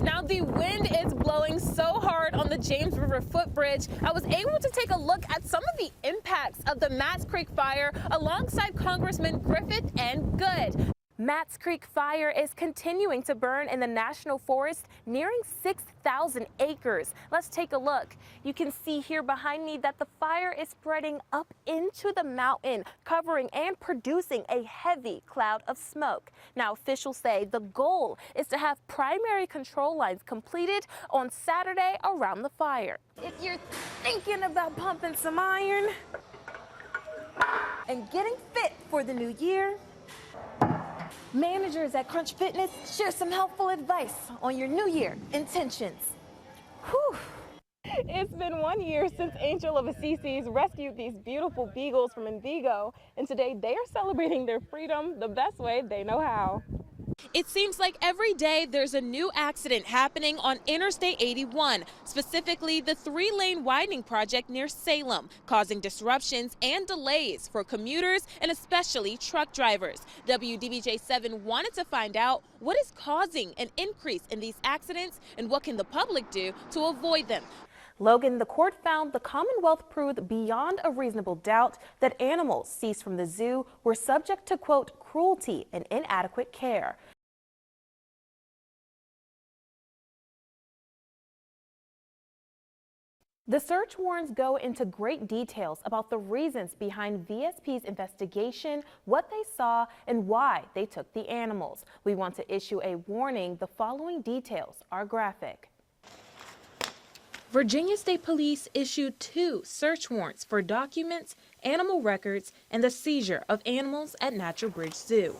Now the wind is blowing so hard on the James River footbridge, I was able to take a look at some of the impacts of the Matts Creek fire alongside Congressman Griffith and Good. Matts Creek fire is continuing to burn in the National Forest, nearing 6,000 acres. Let's take a look. You can see here behind me that the fire is spreading up into the mountain, covering and producing a heavy cloud of smoke. Now, officials say the goal is to have primary control lines completed on Saturday around the fire. If you're thinking about pumping some iron and getting fit for the new year, managers at Crunch Fitness share some helpful advice on your New Year intentions. Whew. It's been 1 year since Angel of Assisi's rescued these beautiful beagles from Indigo, and today they are celebrating their freedom the best way they know how. It seems like every day there's a new accident happening on Interstate 81, specifically the 3-lane widening project near Salem, causing disruptions and delays for commuters and especially truck drivers. WDBJ7 wanted to find out what is causing an increase in these accidents and what can the public do to avoid them. Logan, the court found the Commonwealth proved beyond a reasonable doubt that animals seized from the zoo were subject to, quote, cruelty and inadequate care. The search warrants go into great details about the reasons behind VSP's investigation, what they saw, and why they took the animals. We want to issue a warning. The following details are graphic. Virginia State Police issued 2 search warrants for documents, animal records, and the seizure of animals at Natural Bridge Zoo.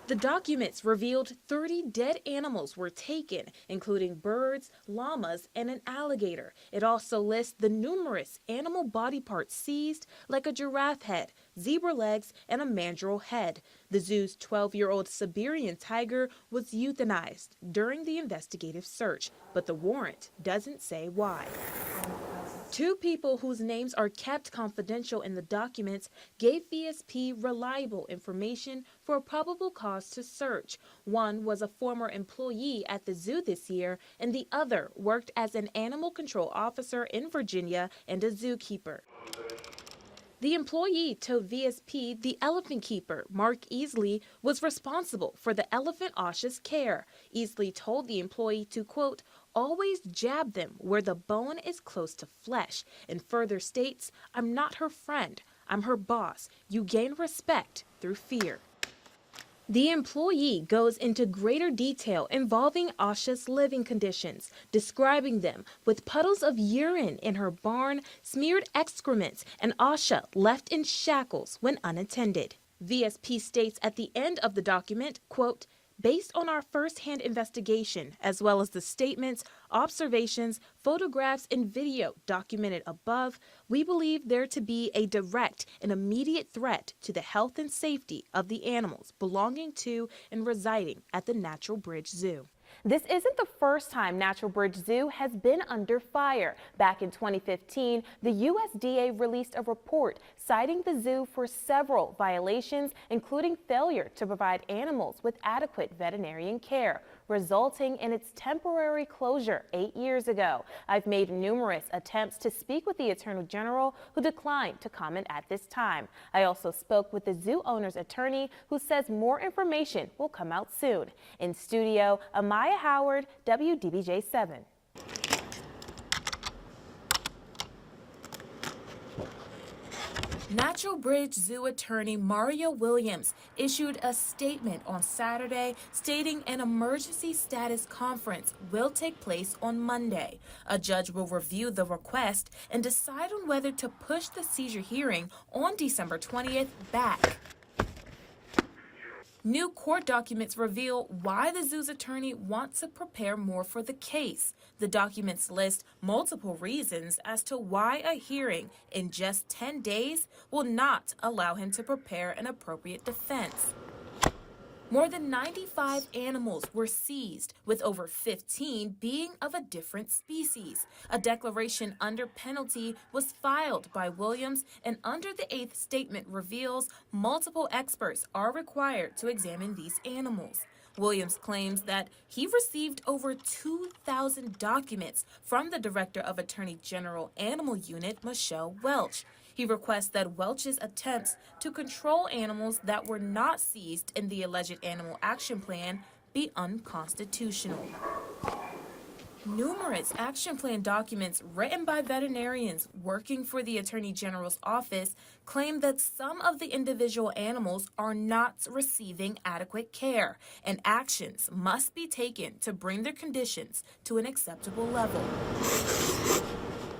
The documents revealed 30 dead animals were taken, including birds, llamas, and an alligator. It also lists the numerous animal body parts seized, like a giraffe head, zebra legs, and a mandrill head. The zoo's 12-year-old Siberian tiger was euthanized during the investigative search, but the warrant doesn't say why. 2 people whose names are kept confidential in the documents gave VSP reliable information for a probable cause to search. One was a former employee at the zoo this year, and the other worked as an animal control officer in Virginia and a zookeeper. The employee told VSP the elephant keeper, Mark Easley, was responsible for the elephant Asha's care. Easley told the employee to, quote, always jab them where the bone is close to flesh, and further states, I'm not her friend, I'm her boss. You gain respect through fear. The employee goes into greater detail involving Asha's living conditions, describing them with puddles of urine in her barn, smeared excrements, and Asha left in shackles when unattended. VSP states at the end of the document, quote, based on our first-hand investigation, as well as the statements, observations, photographs, and video documented above, we believe there to be a direct and immediate threat to the health and safety of the animals belonging to and residing at the Natural Bridge Zoo. This isn't the first time Natural Bridge Zoo has been under fire. Back in 2015, the USDA released a report citing the zoo for several violations, including failure to provide animals with adequate veterinarian care, resulting in its temporary closure 8 years ago. I've made numerous attempts to speak with the Attorney General, who declined to comment at this time. I also spoke with the zoo owner's attorney, who says more information will come out soon. In studio, Amaiya Howard, WDBJ7. Natural Bridge Zoo attorney Maria Williams issued a statement on Saturday stating an emergency status conference will take place on Monday. A judge will review the request and decide on whether to push the seizure hearing on December 20th back. New court documents reveal why the zoo's attorney wants to prepare more for the case. The documents list multiple reasons as to why a hearing in just 10 days will not allow him to prepare an appropriate defense. More than 95 animals were seized, with over 15 being of a different species. A declaration under penalty was filed by Williams, and under the 8th statement reveals multiple experts are required to examine these animals. Williams claims that he received over 2,000 documents from the Director of Attorney General Animal Unit, Michelle Welch. He requests that Welch's attempts to control animals that were not seized in the alleged Animal Action Plan be unconstitutional. Numerous action plan documents written by veterinarians working for the Attorney General's office claim that some of the individual animals are not receiving adequate care, and actions must be taken to bring their conditions to an acceptable level.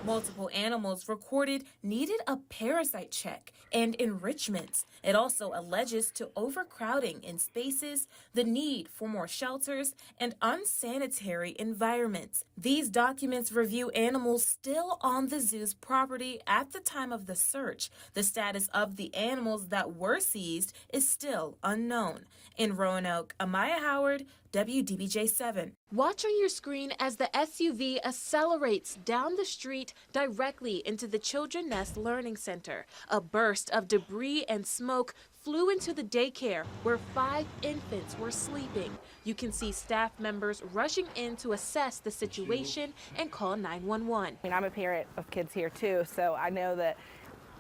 Multiple animals recorded needed a parasite check and enrichments. It also alleges to overcrowding in spaces, the need for more shelters, and unsanitary environments. These documents review animals still on the zoo's property at the time of the search. The status of the animals that were seized is still unknown. In Roanoke, Amaiya Howard, WDBJ7. Watch on your screen as the SUV accelerates down the street directly into the Children Nest Learning Center. A burst of debris and smoke flew into the daycare where 5 infants were sleeping. You can see staff members rushing in to assess the situation and call 911. I mean, I'm a parent of kids here too, so I know that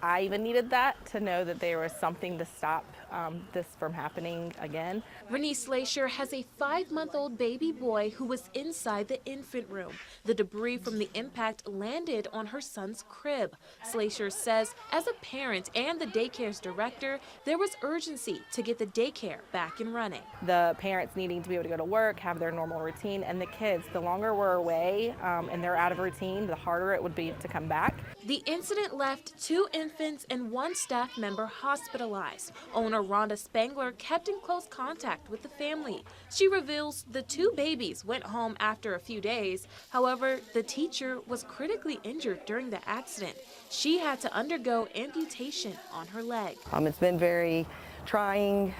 I even needed that to know that there was something to stop this from happening again. Renee Slasher has a 5-month-old baby boy who was inside the infant room. The debris from the impact landed on her son's crib. Slasher says as a parent and the daycare's director, there was urgency to get the daycare back and running. The parents needing to be able to go to work, have their normal routine, and the kids, the longer we're away and they're out of routine, the harder it would be to come back. The incident left 2 infants and 1 staff member hospitalized. Owner Rhonda Spangler kept in close contact with the family. She reveals the 2 babies went home after a few days. However, the teacher was critically injured during the accident. She had to undergo amputation on her leg. It's been very trying.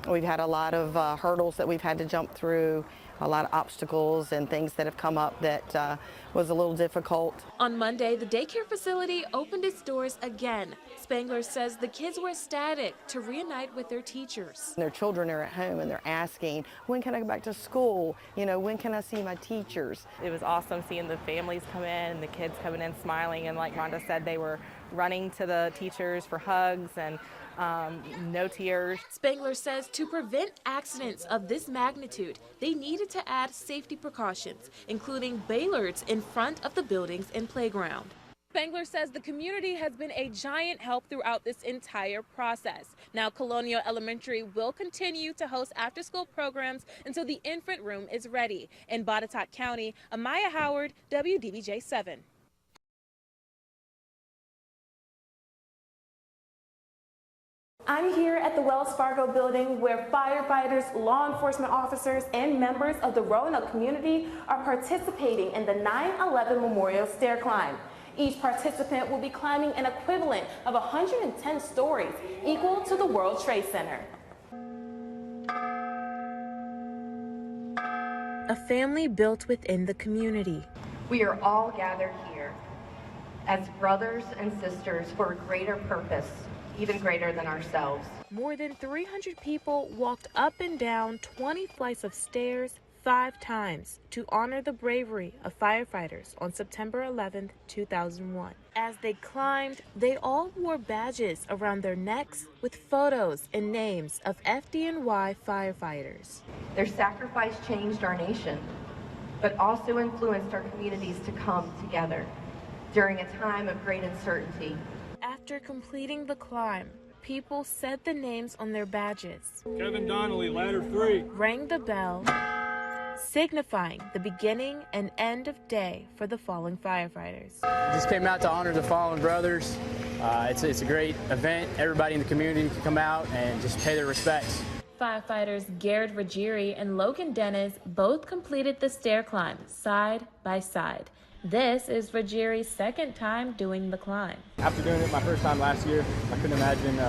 We've had a lot of hurdles that we've had to jump through, a lot of obstacles and things that have come up that was a little difficult. On Monday, the daycare facility opened its doors again. Spangler says the kids were ecstatic to reunite with their teachers. Their children are at home and they're asking, when can I go back to school? You know, when can I see my teachers? It was awesome seeing the families come in and the kids coming in smiling, and like Rhonda said, they were running to the teachers for hugs and no tears. Spangler says to prevent accidents of this magnitude, they needed to add safety precautions, including balards in front of the buildings and playground. Spangler says the community has been a giant help throughout this entire process. Now, Colonial Elementary will continue to host after-school programs until the infant room is ready. In Botetourt County, Amaiya Howard, WDBJ7. I'm here at the Wells Fargo building where firefighters, law enforcement officers, and members of the Roanoke community are participating in the 9/11 Memorial Stair Climb. Each participant will be climbing an equivalent of 110 stories, equal to the World Trade Center. A family built within the community. We are all gathered here as brothers and sisters for a greater purpose, even greater than ourselves. More than 300 people walked up and down 20 flights of stairs 5 times to honor the bravery of firefighters on September 11, 2001. As they climbed, they all wore badges around their necks with photos and names of FDNY firefighters. Their sacrifice changed our nation, but also influenced our communities to come together during a time of great uncertainty. After completing the climb, people said the names on their badges. Kevin Donnelly, ladder 3. Rang the bell, signifying the beginning and end of day for the fallen firefighters. Just came out to honor the fallen brothers. It's a great event. Everybody in the community can come out and just pay their respects. Firefighters Garrett Ruggieri and Logan Dennis both completed the stair climb side by side. This is Ruggieri's second time doing the climb. After doing it my first time last year, I couldn't imagine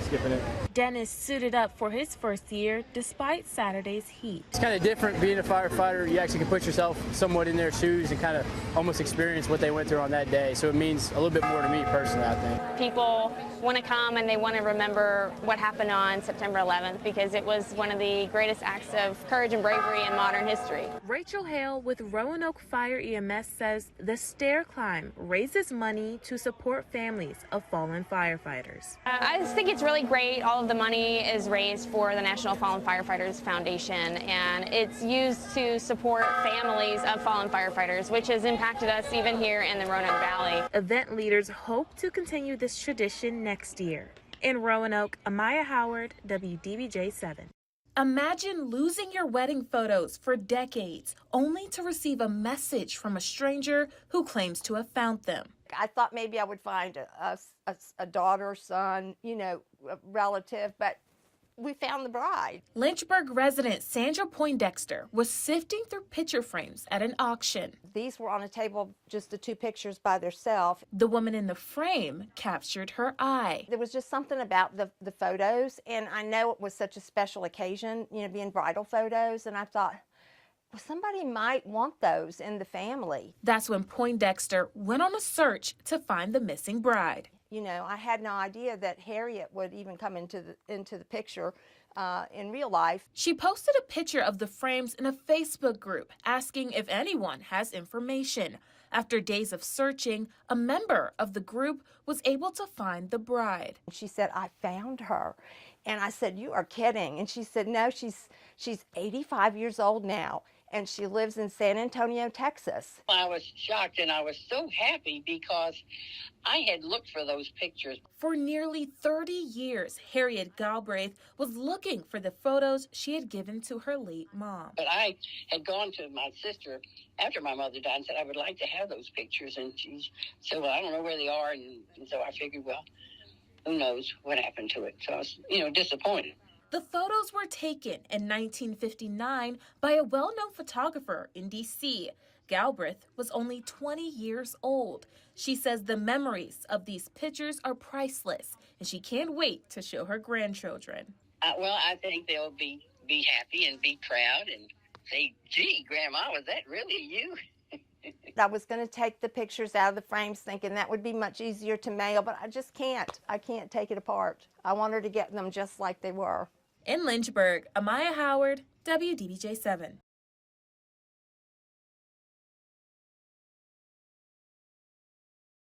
skipping it. Dennis suited up for his first year despite Saturday's heat. It's kind of different being a firefighter. You actually can put yourself somewhat in their shoes and kind of almost experience what they went through on that day. So it means a little bit more to me personally, I think. People want to come and they want to remember what happened on September 11th because it was one of the greatest acts of courage and bravery in modern history. Rachel Hale with Roanoke Fire EMS says the stair climb raises money to support families of fallen firefighters. I just think it's really great. All of the money is raised for the National Fallen Firefighters Foundation, and it's used to support families of fallen firefighters, which has impacted us even here in the Roanoke Valley. Event leaders hope to continue this tradition next year. In Roanoke, Amaiya Howard, WDBJ-7. Imagine losing your wedding photos for decades, only to receive a message from a stranger who claims to have found them. I thought maybe I would find a daughter, son, you know, a relative, but we found the bride. Lynchburg resident Sandra Poindexter was sifting through picture frames at an auction. These were on a table, just the two pictures by themselves. The woman in the frame captured her eye. There was just something about the photos, and I know it was such a special occasion, you know, being bridal photos, and I thought, well, somebody might want those in the family. That's when Poindexter went on a search to find the missing bride. You know, I had no idea that Harriet would even come into the picture in real life. She posted a picture of the frames in a Facebook group asking if anyone has information. After days of searching, a member of the group was able to find the bride. She said, I found her. And I said, you are kidding. And she said, no, she's 85 years old now, and she lives in San Antonio, Texas. I was shocked, and I was so happy because I had looked for those pictures. For nearly 30 years, Harriet Galbraith was looking for the photos she had given to her late mom. But I had gone to my sister after my mother died and said, I would like to have those pictures. And she said, well, I don't know where they are. And so I figured, well, who knows what happened to it. So I was, disappointed. The photos were taken in 1959 by a well-known photographer in D.C. Galbraith was only 20 years old. She says the memories of these pictures are priceless, and she can't wait to show her grandchildren. Well, I think they'll be happy and be proud and say, gee, Grandma, was that really you? I was going to take the pictures out of the frames thinking that would be much easier to mail, but I just can't. I can't take it apart. I want her to get them just like they were. In Lynchburg, Amaiya Howard, WDBJ-7.